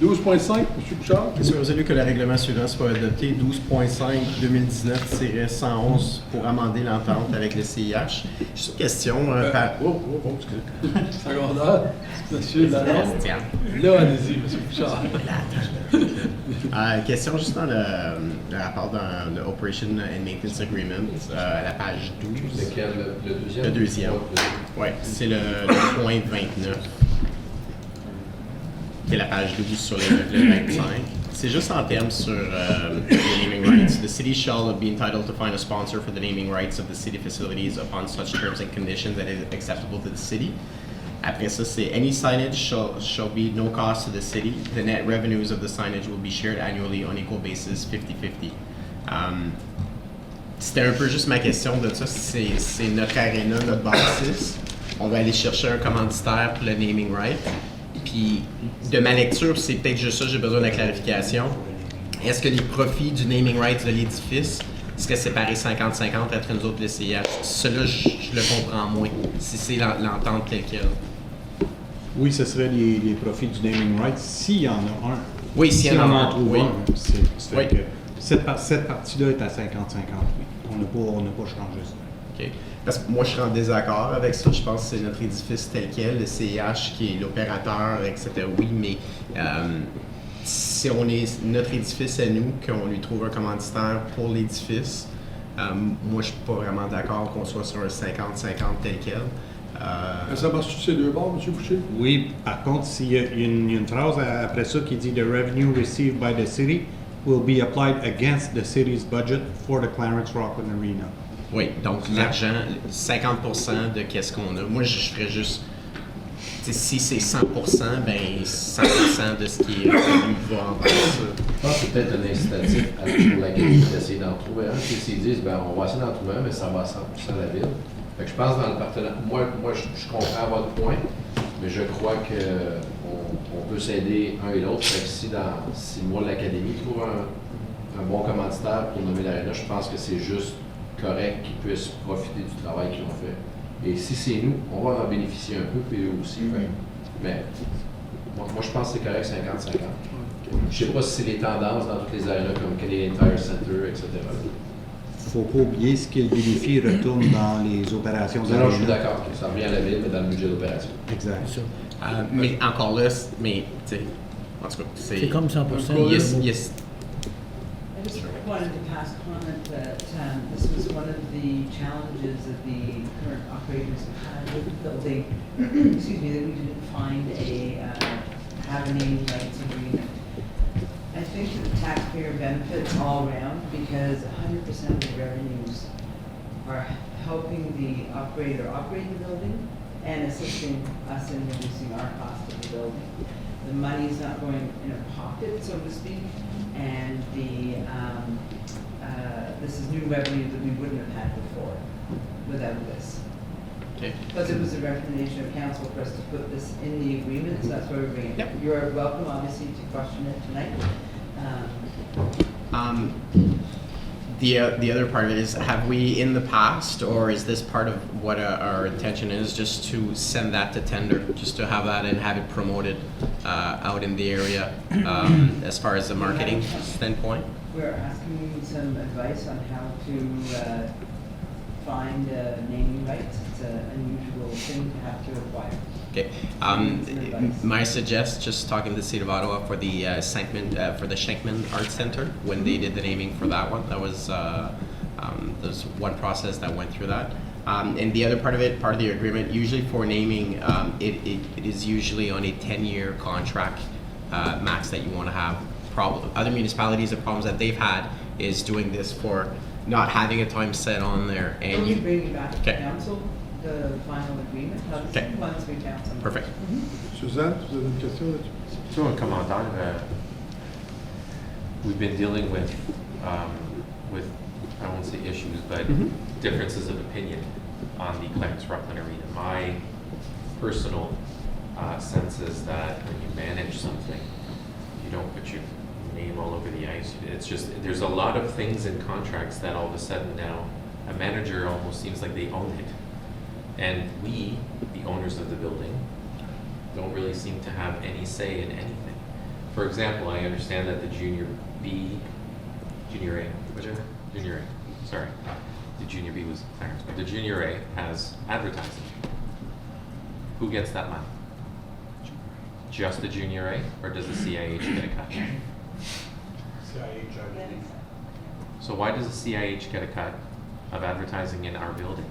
Speaker 1: 12.5, M. Bouchard.
Speaker 12: C'est résolu que le règlement suivant soit adopté, 12.5 2019-111 pour amender l'entente avec le CIH. Juste une question. Excusez.
Speaker 1: Secondaire, monsieur Lalonde. Là, allez-y, M. Bouchard.
Speaker 12: Question juste dans le rapport dans le Operation and Maintenance Agreement, à la page 12.
Speaker 2: Lequel, le deuxième?
Speaker 12: Le deuxième. Oui, c'est le point 29. Qui est la page 12 sur le 25. C'est juste en termes sur the naming rights. The city shall be entitled to find a sponsor for the naming rights of the city facilities upon such terms and conditions that is acceptable to the city. Après ça, c'est any signage shall be no cost to the city. The net revenues of the signage will be shared annually on equal basis, 50-50. C'était un peu juste ma question de ça. C'est notre aréna, notre bâtisse. On va aller chercher un commanditaire pour le naming right. Puis, de ma lecture, c'est peut-être juste ça, j'ai besoin de la clarification. Est-ce que les profits du naming rights de l'édifice seraient séparés 50-50 entre nous autres, le CIH? Cela, je le comprends moins, si c'est l'entente telle quelle.
Speaker 14: Oui, ce serait les profits du naming rights, s'il y en a un.
Speaker 12: Oui, s'il y en a un,
Speaker 14: trouve
Speaker 12: oui.
Speaker 14: un.
Speaker 12: Oui.
Speaker 14: Que cette partie-là est à 50-50, oui. On n'a pas changé ça.
Speaker 12: OK. Parce que moi, je suis en désaccord avec ça. Je pense que c'est notre édifice tel quel, le CIH qui est l'opérateur, etc. Oui, mais si on est notre édifice à nous, qu'on lui trouve un commanditaire pour l'édifice, moi, je suis pas vraiment d'accord qu'on soit sur un 50-50 tel quel.
Speaker 1: Ça marche sur ces deux bords, M. Boucher?
Speaker 14: Oui, par contre, il y a une phrase après ça qui dit « The revenue received by the city will be applied against the city's budget for the Clarence Rockland Arena ».
Speaker 12: Oui, donc l'argent, 50% de qu'est-ce qu'on a. Moi, je ferais juste, si c'est 100%, ben 100% de ce qui est revenu va en faire ça.
Speaker 2: Je pense que c'est peut-être un incitatif pour la ville d'essayer d'en trouver un. Puis s'ils disent, ben on va essayer d'en trouver un, mais ça va à 100% la ville. Fait que je pense dans le partenariat, moi je comprends votre point, mais je crois qu'on peut s'aider un et l'autre. Fait que si moi l'Académie trouve un bon commanditaire pour nommer l'aréna, je pense que c'est juste correct qu'ils puissent profiter du travail qu'ils ont fait. Et si c'est nous, on va en bénéficier un peu, puis eux aussi. Mais moi, je pense que c'est correct 50-50. Je sais pas si c'est les tendances dans toutes les arénas comme Canadian Tire Center, etc.
Speaker 14: Il ne faut pas oublier ce que le bénéfice retourne dans les opérations de
Speaker 2: Non, je suis d'accord. Ça revient à la ville, mais dans le budget d'opération.
Speaker 14: Exact.
Speaker 12: Mais encore là, mais tu sais, en tout cas,
Speaker 4: c'est comme 100%.
Speaker 12: Yes.
Speaker 13: I just wanted to pass comment that this was one of the challenges that the current operators have had with the building. Excuse me, that we didn't find have a naming rights agreement. I think that the taxpayer benefits all around because 100% of the revenues are helping the operator operate the building and assisting us in reducing our cost of the building. The money's not going in a pocket, so to speak, and this is new revenue that we wouldn't have had before without this.
Speaker 12: Okay.
Speaker 13: Because it was a recommendation of council for us to put this in the agreement, so that's why we're bringing it.
Speaker 12: Yep.
Speaker 13: You're welcome, obviously, to question it tonight.
Speaker 12: The other part of it is, have we in the past, or is this part of what our intention is, just to send that to tender, just to have that and have it promoted out in the area as far as the marketing standpoint?
Speaker 13: We're asking some advice on how to find naming rights. It's an unusual thing to have to acquire.
Speaker 12: Okay. My suggest, just talking to the City of Ottawa for the Schenkman Arts Center, when they did the naming for that one, that was there's one process that went through that. And the other part of it, part of the agreement, usually for naming, it is usually on a 10-year contract max that you want to have. Other municipalities, the problems that they've had is doing this for not having a time set on there. And
Speaker 13: Will you bring back to
Speaker 12: Okay.
Speaker 13: council the final agreement?
Speaker 12: Okay.
Speaker 13: Once we have some.
Speaker 12: Perfect.
Speaker 1: Suzanne, vous avez une question là-dessus?
Speaker 3: Sur un commentaire, we've been dealing with, I won't say issues, but differences of opinion on the Clarence Rockland Arena. My personal sense is that when you manage something, you don't put your name all over the ice. It's just, there's a lot of things in contracts that all of a sudden now, a manager almost seems like they own it. And we, the owners of the building, don't really seem to have any say in anything. For example, I understand that the Junior A, whichever, Junior A, sorry. The Junior B was Clarence, but the Junior A has advertising. Who gets that money? Just the Junior A, or does the CIH get a cut? So why does the CIH get a cut of advertising in our building?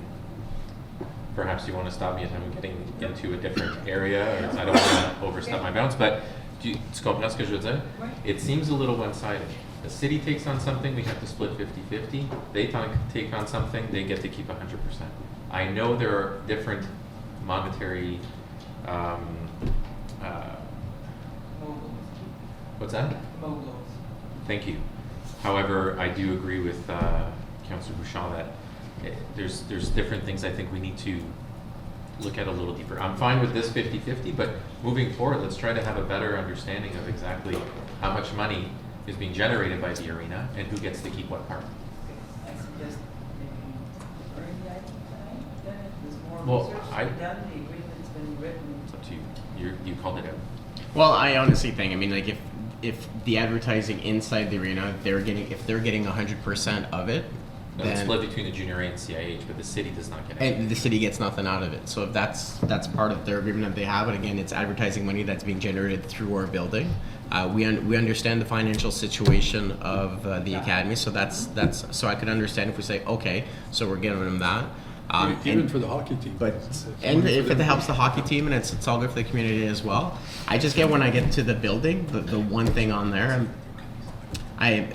Speaker 3: Perhaps you want to stop me if I'm getting into a different area, or I don't want to overstep my bounds, but tu comprends ce que je veux dire? It seems a little one-sided. The city takes on something, we have to split 50-50. They take on something, they get to keep 100%. I know there are different monetary, what's that?
Speaker 13: Moguls.
Speaker 3: Thank you. However, I do agree with Councillor Bouchard that there's different things I think we need to look at a little deeper. I'm fine with this 50-50, but moving forward, let's try to have a better understanding of exactly how much money is being generated by the arena and who gets to keep what part.
Speaker 13: I suggest maybe during the item tonight, then if there's more
Speaker 3: Well,
Speaker 13: research to be done, the agreement's been written.
Speaker 3: It's up to you. You called it out.
Speaker 12: Well, I honestly think, I mean, like if the advertising inside the arena, if they're getting 100% of it,
Speaker 3: No, it's
Speaker 12: then
Speaker 3: split between the Junior A and CIH, but the city does not get it.
Speaker 12: and the city gets nothing out of it. So if that's part of their agreement that they have, but again, it's advertising money that's being generated through our building. We understand the financial situation of the academy, so that's so I could understand if we say, okay, so we're giving them that.
Speaker 1: Even for the hockey team.
Speaker 12: But and if it helps the hockey team and it's all good for the community as well. I just get when I get to the building, the one thing on there, I'm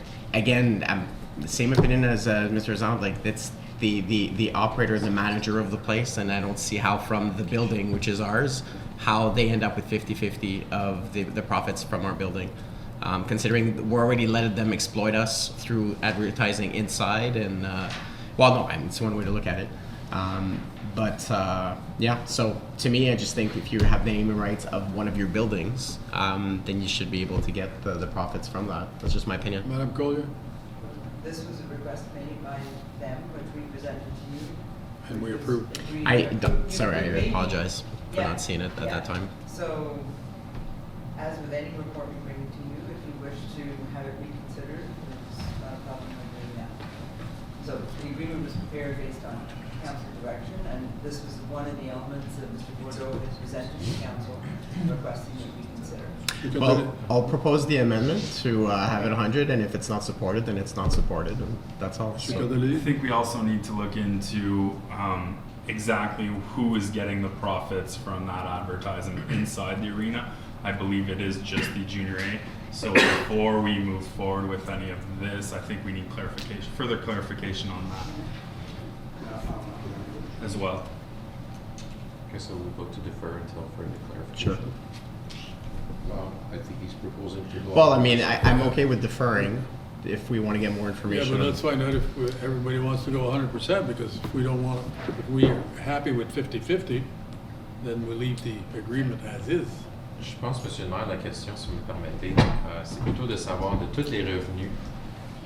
Speaker 12: the same opinion as Mr. Zant, like it's the operator, the manager of the place, and I don't see how from the building, which is ours, how they end up with 50-50 of the profits from our building. Considering we're already letting them exploit us through advertising inside and, well, no, I mean, it's one way to look at it. Yeah, so to me, I just think if you have the naming rights of one of your buildings, then you should be able to get the profits from that. That's just my opinion.
Speaker 1: Madam Collier?
Speaker 13: This was a request made by them, which we presented to you.
Speaker 1: And we approved.
Speaker 12: Sorry, I apologize for
Speaker 13: Yeah,
Speaker 12: not seeing it at
Speaker 13: yeah.
Speaker 12: that time.
Speaker 13: So, as with any report we bring to you, if you wish to have it reconsidered, there's not a problem with doing that. So the agreement was prepared based on council direction, and this was one of the elements that Mr. Bordeaux has presented to council, requesting that we consider.
Speaker 12: Well, I'll propose the amendment to have it 100, and if it's not supported, then it's not supported, and that's all.
Speaker 10: I think we also need to look into exactly who is getting the profits from that advertising inside the arena. I believe it is just the Junior A. So before we move forward with any of this, I think we need further clarification on that as well.
Speaker 3: Okay, so we'll vote to defer until further clarification.
Speaker 12: Sure.
Speaker 2: Well, I think he's proposing to go.
Speaker 12: Well, I mean, I'm okay with deferring, if we want to get more
Speaker 1: Yeah,
Speaker 12: information.
Speaker 1: but
Speaker 12: on-
Speaker 1: let's find out if everybody wants to go 100%, because if we don't want, if we're happy with 50-50, then we leave the agreement as is.
Speaker 3: Je pense, Monsieur le maire, la question, si vous me permettez, c'est plutôt de savoir de tous les revenus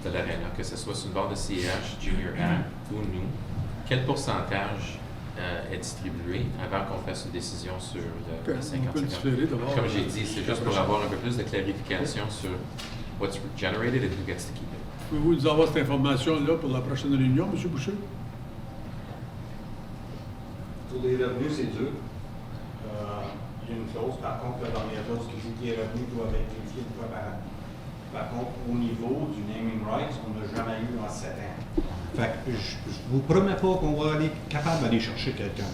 Speaker 3: de l'Arena, que ce soit sur le bord de CH, Junior A ou nous, quel pourcentage est distribué avant qu'on fasse une décision sur le
Speaker 1: On peut
Speaker 3: 50-50.
Speaker 1: le différer d'abord.
Speaker 3: Comme j'ai dit, c'est juste pour avoir un peu plus de clarification sur what's generated and who gets to keep it.
Speaker 1: Pouvez-vous nous avoir cette information-là pour la prochaine réunion, M. Boucher?
Speaker 14: Pour les revenus, c'est dur. Il y a une clause, par contre, la dernière clause qui dit que les revenus doivent être vérifiés une fois par an. Par contre, au niveau du naming rights, on n'a jamais eu en 7 ans. Fait que je vous promets pas qu'on va aller capable d'aller chercher quelqu'un.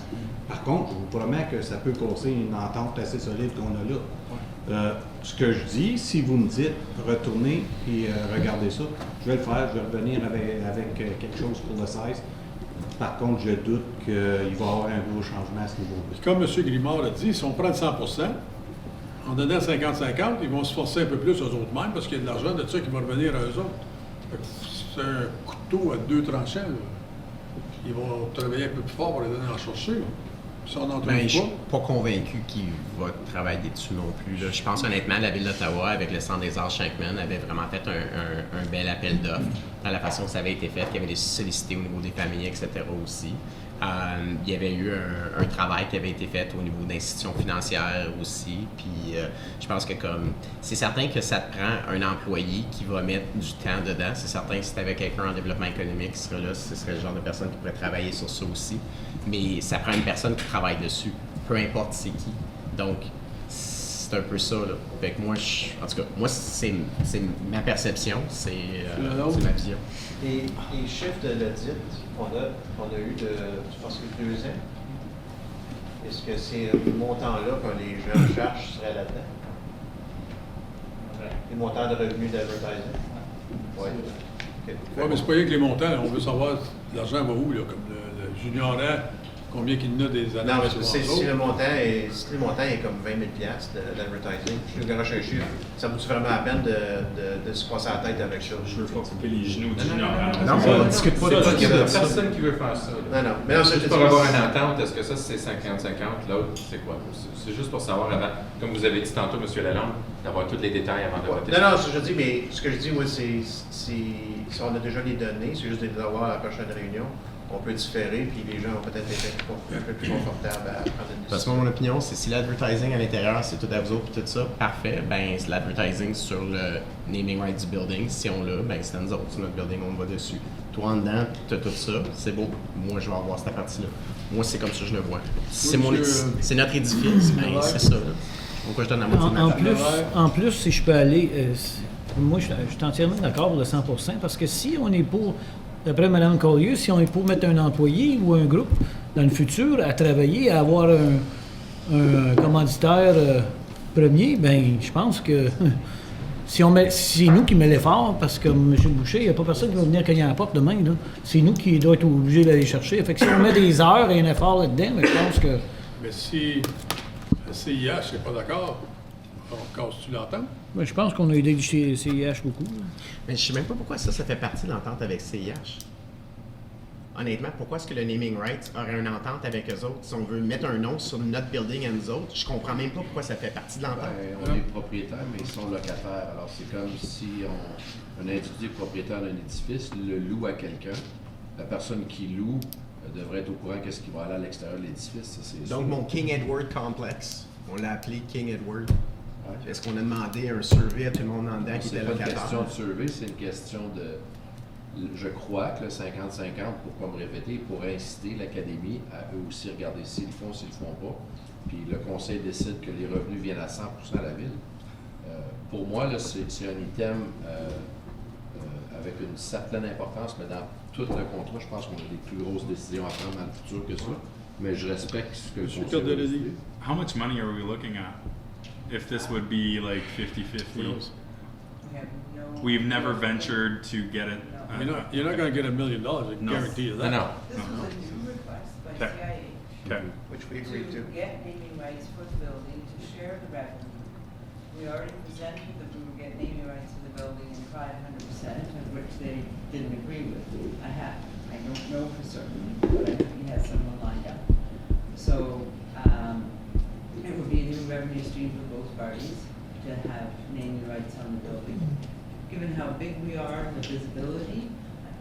Speaker 14: Par contre, je vous promets que ça peut causer une entente assez solide qu'on a là. Ce que je dis, si vous me dites retournez et regardez ça, je vais le faire, je vais revenir avec quelque chose pour le 16. Par contre, je doute qu'il va y avoir un gros changement à ce niveau-là.
Speaker 1: Comme M. Grimard a dit, si on prend le 100%, en donnant 50-50, ils vont se forcer un peu plus aux autres mêmes parce qu'il y a de l'argent de ça qui va revenir à eux autres. Fait que c'est un couteau à deux tranchants. Là. Ils vont travailler un peu plus fort pour les donner à en chercher. Là. Si on n'en trouve
Speaker 12: Ben, je suis
Speaker 1: pas.
Speaker 12: pas convaincu qu'il va travailler dessus non plus. Là. Je pense honnêtement, la Ville d'Ottawa, avec le Centre des arts Shankman, avait vraiment fait un bel appel d'offres dans la façon que ça avait été fait, qu'il y avait des sollicités au niveau des familles, etc. aussi. Il y avait eu un travail qui avait été fait au niveau d'institutions financières aussi. Puis je pense que comme c'est certain que ça te prend un employé qui va mettre du temps dedans. C'est certain que si tu avais quelqu'un en développement économique qui serait là, ce serait le genre de personne qui pourrait travailler sur ça aussi. Mais ça prend une personne qui travaille dessus, peu importe c'est qui. Donc, c'est un peu ça, là. Fait que moi, en tout cas, moi, c'est ma perception, c'est ma vision.
Speaker 7: Les chiffres de l'audit qu'on a eu de, je pense que 2 ans, est-ce que ces montants-là que les gens cherchent seraient là-dedans? Les montants de revenus d'advertising? Oui.
Speaker 1: Oui, mais c'est pas rien que les montants. On veut savoir l'argent va où, là, comme le junior A, combien qu'il y en a des années.
Speaker 7: Non, mais si le montant est comme 20 000 d'advertising, je vais rechercher. Ça vaut-tu vraiment la peine de se passer la tête avec ça?
Speaker 10: Je veux pas couper les genoux du
Speaker 3: Non,
Speaker 10: junior.
Speaker 3: non,
Speaker 12: on discute pas de ça.
Speaker 3: Il y a personne qui veut faire ça.
Speaker 7: Non, non. Mais non,
Speaker 3: c'est juste pour avoir une entente. Est-ce que ça, c'est 50-50? L'autre, c'est quoi? C'est juste pour savoir avant, comme vous avez dit tantôt, M. Lalonde, d'avoir tous les détails avant de voter.
Speaker 7: Non, non, ce que je dis, mais ce que je dis, moi, c'est si on a déjà les données, c'est juste de les avoir à la prochaine réunion. On peut différer, puis les gens vont peut-être être un peu plus confortables à prendre une décision.
Speaker 12: Parce que moi, mon opinion, c'est si l'advertising à l'intérieur, c'est tout à vous autres et tout ça, parfait, ben c'est l'advertising sur le naming right du building. Si on l'a, ben c'est à nous autres, sur notre building, on va dessus. Toi, en dedans, tu as tout ça, c'est beau. Moi, je vais avoir cette partie-là. Moi, c'est comme ça que je le vois. Si c'est notre édifice, ben c'est ça. Là. Pourquoi je donne la moitié de ma table?
Speaker 4: En plus, si je peux aller, moi, je suis entièrement d'accord pour le 100%, parce que si on est pour, d'après Mme Collier, si on est pour mettre un employé ou un groupe dans le futur à travailler, à avoir un commanditaire premier, ben je pense que c'est nous qui met l'effort, parce que M. Boucher, il n'y a pas personne qui va venir cogner à la porte demain. Là. C'est nous qui doit être obligés d'aller chercher. Fait que si on met des heures et un effort là-dedans, ben, je pense que...
Speaker 1: Mais si le CIH n'est pas d'accord, on casse-tu l'entente?
Speaker 4: Ben, je pense qu'on a aidé le CIH beaucoup. Là.
Speaker 12: Mais je ne sais même pas pourquoi ça fait partie de l'entente avec CIH. Honnêtement, pourquoi est-ce que le naming rights aurait une entente avec eux autres? Si on veut mettre un nom sur notre building à nous autres, je comprends même pas pourquoi ça fait partie de l'entente.
Speaker 2: Ben, on est propriétaire, mais ils sont locataires. Alors, c'est comme si un individu est propriétaire d'un édifice, le loue à quelqu'un. La personne qui loue devrait être au courant qu'est-ce qui va aller à l'extérieur de l'édifice. Ça, c'est
Speaker 12: Donc,
Speaker 2: sûr.
Speaker 12: mon King Edward Complex, on l'a appelé King Edward. Ouais. Est-ce qu'on a demandé un survey à tout le monde en dedans qui
Speaker 2: C'est
Speaker 12: était
Speaker 2: pas une
Speaker 12: locataire?
Speaker 2: question de survey, c'est une question de... Je crois que le 50-50, pour pas me répéter, pourrait inciter l'Académie à eux aussi regarder s'ils le font, s'ils le font pas. Puis le Conseil décide que les revenus viennent à 100% à la Ville. Pour moi, là, c'est un item avec une certaine importance, mais dans tout le contrat, je pense qu'on a des plus grosses décisions à prendre dans le futur que ça. Mais je respecte ce que le Conseil a dit.
Speaker 10: How much money are we looking at? If this would be like 50-50? We've never ventured to get it.
Speaker 1: You're not going to get $1 million, I can guarantee you that.
Speaker 3: No.
Speaker 5: This was a new request by CIA.
Speaker 10: Okay.
Speaker 7: Which we agreed to.
Speaker 5: get naming rights for the building, to share the revenue. We already presented that we would get naming rights for the
Speaker 13: building and tried 100%, of which they didn't agree with. I don't know for certain, but I think he has someone lined up. So, it would be a new revenue stream for both parties to have naming rights on the building. Given how big we are and the visibility,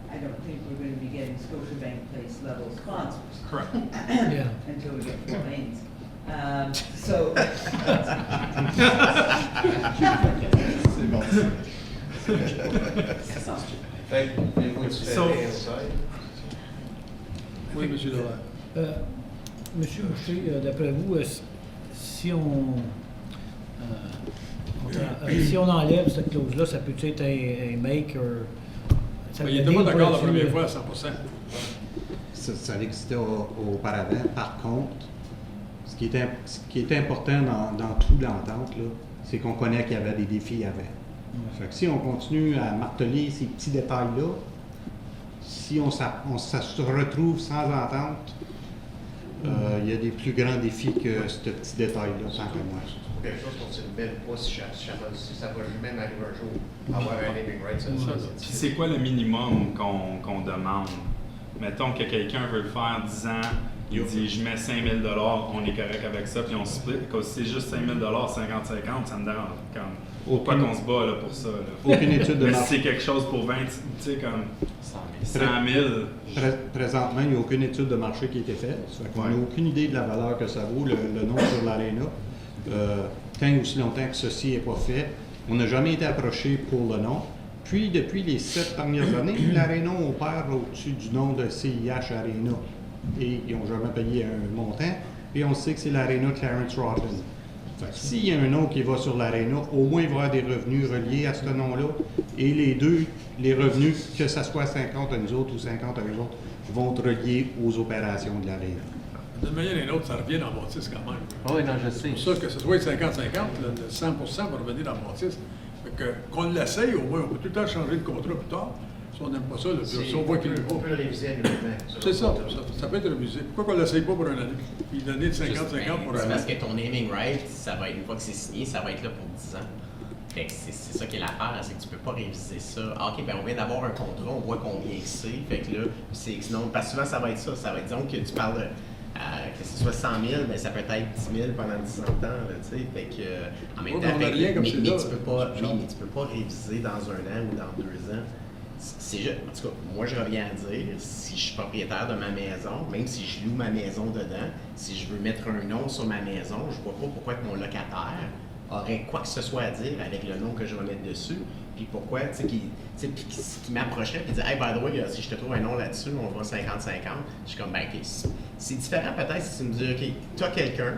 Speaker 13: I don't think we're going to be getting Scotiabank Place level sponsors.
Speaker 10: Correct.
Speaker 4: Yeah.
Speaker 13: Until we get 4 lanes. So.
Speaker 1: Oui, M. Dallaire.
Speaker 4: Monsieur Boucher, d'après vous, si si on enlève cette clause-là, ça peut être un make or...
Speaker 1: Il n'était pas d'accord la première fois à 100%.
Speaker 15: Ça existait auparavant. Par contre, ce qui est important dans toute l'entente, c'est qu'on connaît qu'il y avait des défis avant. Fait que si on continue à marteler ces petits détails-là, si on se retrouve sans entente, il y a des plus grands défis que ce petit détail-là, tant que moi.
Speaker 7: Quelque chose qu'on ne mêle pas si ça va même arriver un jour, avoir un naming right.
Speaker 10: Puis c'est quoi le minimum qu'on demande? Mettons que quelqu'un veut le faire 10 ans, il dit je mets 5 000 $, on est correct avec ça, puis on split. Quand c'est juste 5 000 $, 50-50, ça me dérange. Pourquoi qu'on se bat là, pour ça? Là?
Speaker 15: Aucune étude de
Speaker 10: mais
Speaker 15: marché.
Speaker 10: si c'est quelque chose pour 20, tu sais, comme 100 000.
Speaker 15: Présentement, il n'y a aucune étude de marché qui a été faite. On n'a aucune idée de la valeur que ça vaut, le nom sur l'aréna. Tant aussi longtemps que ceci n'est pas fait, on n'a jamais été approché pour le nom. Puis, depuis les 7 dernières années, l'aréna opère au-dessus du nom de CIH Arena. Et ils n'ont jamais payé un montant. Et on sait que c'est l'aréna Clarence Rotten. S'il y a un nom qui va sur l'aréna, au moins il va y avoir des revenus reliés à ce nom-là. Et les revenus, que ce soit 50 à nous autres ou 50 à eux autres, vont être reliés aux opérations de l'aréna.
Speaker 1: D'une manière ou d'une autre, ça revient dans Bâtisse quand même.
Speaker 3: Oui, non, je sais.
Speaker 1: C'est pour ça que ce soit 50-50, le 100% va revenir dans Bâtisse. Qu'on l'essaye, au moins, on peut tout le temps changer le contrat plus tard. Si on n'aime pas ça, si on voit qu'il
Speaker 7: on peut le réviser annuellement.
Speaker 1: C'est ça, ça peut être révisé. Pourquoi qu'on ne l'essaye pas pour une année? Puis l'année de 50-50 pour un
Speaker 12: C'est
Speaker 1: an.
Speaker 12: parce que ton naming right, ça va être, une fois que c'est signé, ça va être là pour 10 ans. Fait que c'est ça qui est l'affaire, c'est que tu peux pas réviser ça. Ah, OK, ben on vient d'avoir un contrat, on voit combien c'est. Fait que là, c'est sinon, parce que souvent ça va être ça. Ça va être, disons que tu parles de que ce soit 100 000, ben ça peut être 10 000 pendant 10 ans, tu sais. Fait que, en même temps, mais tu peux pas réviser dans un an ou dans 2 ans. En tout cas, moi je reviens à dire, si je suis propriétaire de ma maison, même si je loue ma maison dedans, si je veux mettre un nom sur ma maison, je vois pas pourquoi que mon locataire aurait quoi que ce soit à dire avec le nom que je vais mettre dessus, puis pourquoi, tu sais, qui m'approcherait et dire « Hey, by the way, si je te trouve un nom là-dessus, on va 50-50 », je suis comme « Ben, OK, c'est différent peut-être si tu me dis « OK, t'as quelqu'un,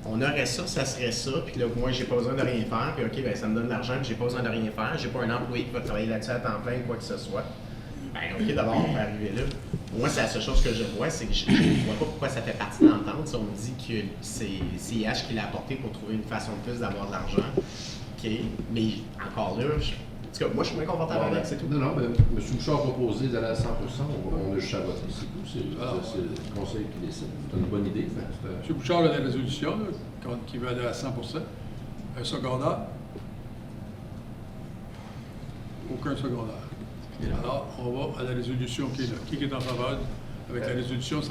Speaker 12: on aurait ça, ça serait ça, puis là, moi, j'ai pas besoin de rien faire, puis OK, ben ça me donne de l'argent, puis j'ai pas besoin de rien faire, j'ai pas un employé qui va travailler là-dessus à temps plein, quoi que ce soit. » Ben, OK, d'abord, on peut arriver là. Moi, c'est la seule chose que je vois, c'est que je ne vois pas pourquoi ça fait partie de l'entente. Si on me dit que c'est CIH qui l'a apporté pour trouver une façon de plus d'avoir de l'argent, OK, mais encore là, en tout cas, moi, je suis moins confortable avec, c'est tout.
Speaker 2: Non, mais M. Bouchard a proposé d'aller à 100 on a juste à voter, c'est tout. C'est le conseil qui décide. C'est une bonne idée.
Speaker 1: M. Bouchard a la résolution, qui veut aller à 100 Un secondaire? Aucun secondaire. Alors, on va à la résolution qui est là. Qui est en faveur avec la résolution 50-50?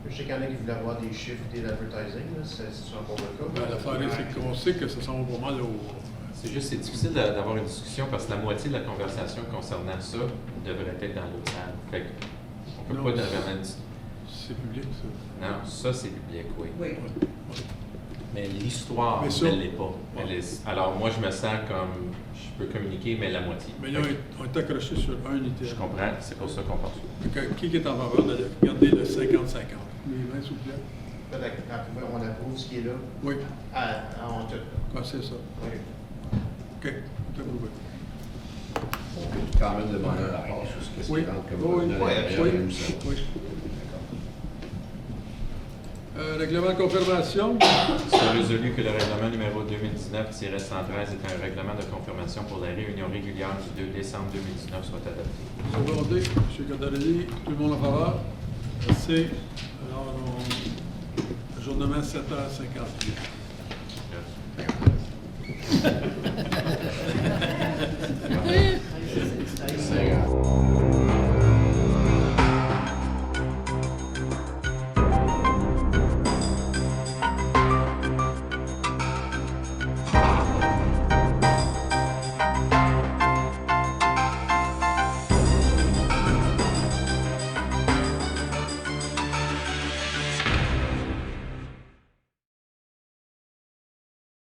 Speaker 7: Je sais qu'il y en a qui voulaient avoir des chiffres dès l'advertising, c'est encore le cas.
Speaker 1: Ben, l'affaire, c'est qu'on sait que ça s'en va pas mal au...
Speaker 3: C'est juste, c'est difficile d'avoir une discussion parce que la moitié de la conversation concernant ça devrait être dans l'autre salle. Fait qu'on peut pas vraiment...
Speaker 1: C'est public, ça.
Speaker 3: Non, ça, c'est public, oui.
Speaker 13: Oui.
Speaker 3: Mais l'histoire, elle l'est pas. Alors, moi, je me sens comme... Je peux communiquer, mais la moitié.
Speaker 1: Mais là, on est accroché sur un item.
Speaker 3: Je comprends, c'est pour ça qu'on part sur.
Speaker 1: Qui est en faveur de garder le 50-50? Les mains, s'il vous plaît.
Speaker 7: Quand on approuve ce qui est là,
Speaker 1: oui.
Speaker 7: On te...
Speaker 1: Ah, c'est ça.
Speaker 7: Oui.
Speaker 1: OK, tout approuvé.
Speaker 2: On peut quand même demander un rapport sur ce qui rentre comme
Speaker 1: oui. Règlement de confirmation.
Speaker 3: C'est résolu que le règlement numéro 2019-113 est un règlement de confirmation pour la réunion régulière du 2 décembre 2019 soit adopté.
Speaker 1: Secondé, M. Cadarelli, tout le monde en faveur? Merci. Alors, ajournement 7h58.